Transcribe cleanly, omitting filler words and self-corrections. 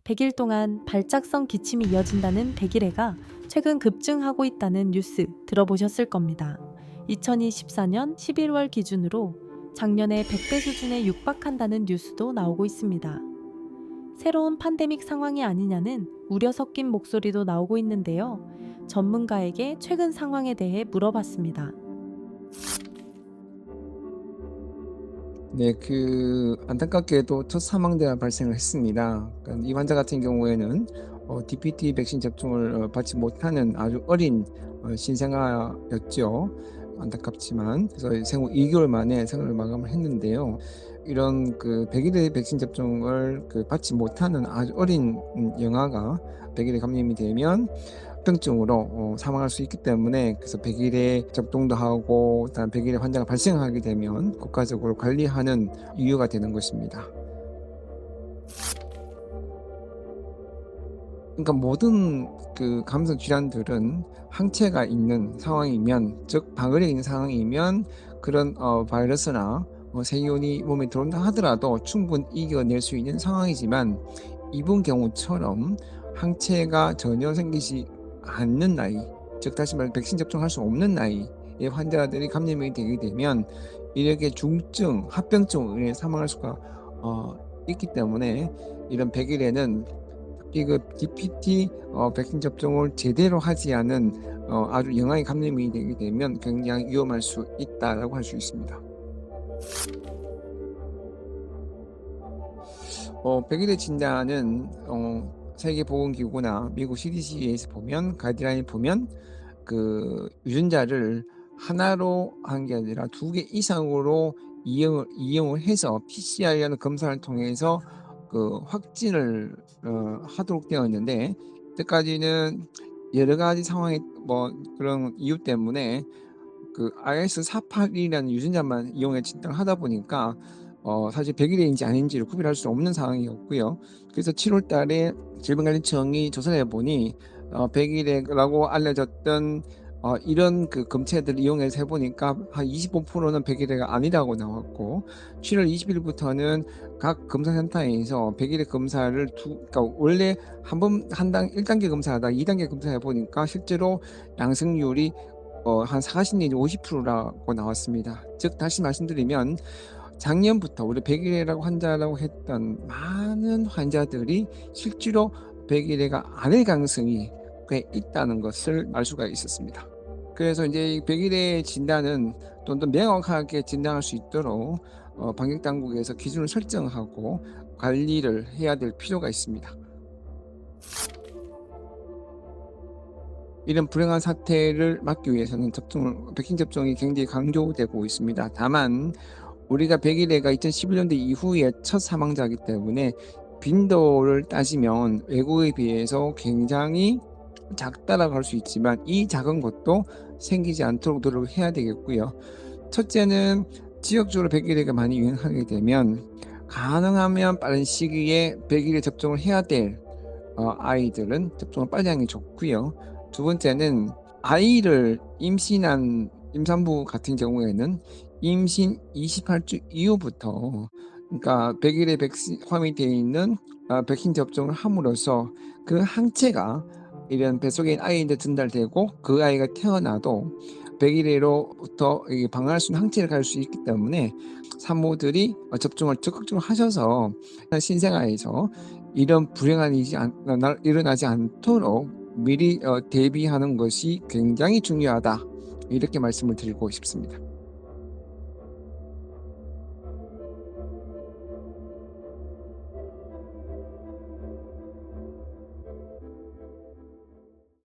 100일 동안 발작성 기침이 이어진다는 백일해가 최근 급증하고 있다는 뉴스 들어보셨을 겁니다. 2024년 11월 기준으로 작년의 100배 수준에 육박한다는 뉴스도 나오고 있습니다. 새로운 팬데믹 상황이 아니냐는 우려 섞인 목소리도 나오고 있는데요. 전문가에게 최근 상황에 대해 물어봤습니다. 네, 안타깝게도 첫 사망자가 발생을 했습니다. 이 환자 같은 경우에는 DPT 백신 접종을 받지 못하는 아주 어린 신생아였죠. 안타깝지만 그래서 생후 2개월 만에 생을 마감을 했는데요. 이런 100일의 백신 접종을 받지 못하는 아주 어린 영아가 100일에 감염이 되면 합병증으로 사망할 수 있기 때문에, 그래서 100일에 접종도 하고 그다음 100일에 환자가 발생하게 되면 국가적으로 관리하는 이유가 되는 것입니다. 그러니까 모든 감염성 질환들은 항체가 있는 상황이면, 즉 방열이 있는 상황이면 그런 바이러스나 세균이 몸에 들어온다 하더라도 충분히 이겨낼 수 있는 상황이지만, 이번 경우처럼 항체가 전혀 생기지 않는 나이, 즉 다시 말해 백신 접종할 수 없는 나이의 환자들이 감염이 되게 되면 이렇게 중증, 합병증으로 인해 사망할 수가 있기 때문에, 이런 100일에는 특히 DPT 백신 접종을 제대로 하지 않은 아주 영아의 감염이 되게 되면 굉장히 위험할 수 있다라고 할 수 있습니다. 100일의 진단은 세계보건기구나 미국 CDC에서 보면, 가이드라인 보면 유전자를 하나로 한 게 아니라 2개 이상으로 이용을 해서 PCR이라는 검사를 통해서 확진을 하도록 되어 있는데, 이때까지는 여러 가지 상황에 그런 이유 때문에 IS48이라는 유전자만 이용해 진단을 하다 보니까 사실 100일인지 아닌지를 구별할 수 없는 상황이었고요. 그래서 7월 달에 질병관리청이 조사를 해 보니 100일이라고 알려졌던 이런 검체들을 이용해서 해 보니까 한 25%는 100일이가 아니라고 나왔고, 7월 20일부터는 각 검사센터에서 100일의 검사를 그러니까 원래 한 당 1단계 검사하다가 2단계 검사해 보니까 실제로 양성률이 한 40 내지 50%라고 나왔습니다. 즉 다시 말씀드리면, 작년부터 우리 백일해라고 환자라고 했던 많은 환자들이 실제로 백일해가 아닐 가능성이 꽤 있다는 것을 알 수가 있었습니다. 그래서 이제 이 백일해 진단은 좀 더 명확하게 진단할 수 있도록 방역 당국에서 기준을 설정하고 관리를 해야 될 필요가 있습니다. 이런 불행한 사태를 막기 위해서는 백신 접종이 굉장히 강조되고 있습니다. 다만 우리가 백일해가 2011년도 이후에 첫 사망자이기 때문에 빈도를 따지면 외국에 비해서 굉장히 작다라고 할 수 있지만, 이 작은 것도 생기지 않도록 노력을 해야 되겠고요. 첫째는 지역적으로 백일해가 많이 유행하게 되면 가능하면 빠른 시기에 백일해 접종을 해야 될 아이들은 접종을 빨리 하는 게 좋고요. 두 번째는 아이를 임신한 임산부 같은 경우에는 임신 28주 이후부터, 그러니까 100일에 백신 포함이 되어 있는 백신 접종을 함으로써 그 항체가 이런 뱃속에 있는 아이한테 전달되고, 그 아이가 태어나도 100일로부터 방어할 수 있는 항체를 가질 수 있기 때문에 산모들이 접종을 적극적으로 하셔서 신생아에서 이런 불행한 일이 일어나지 않도록 미리 대비하는 것이 굉장히 중요하다, 이렇게 말씀을 드리고 싶습니다.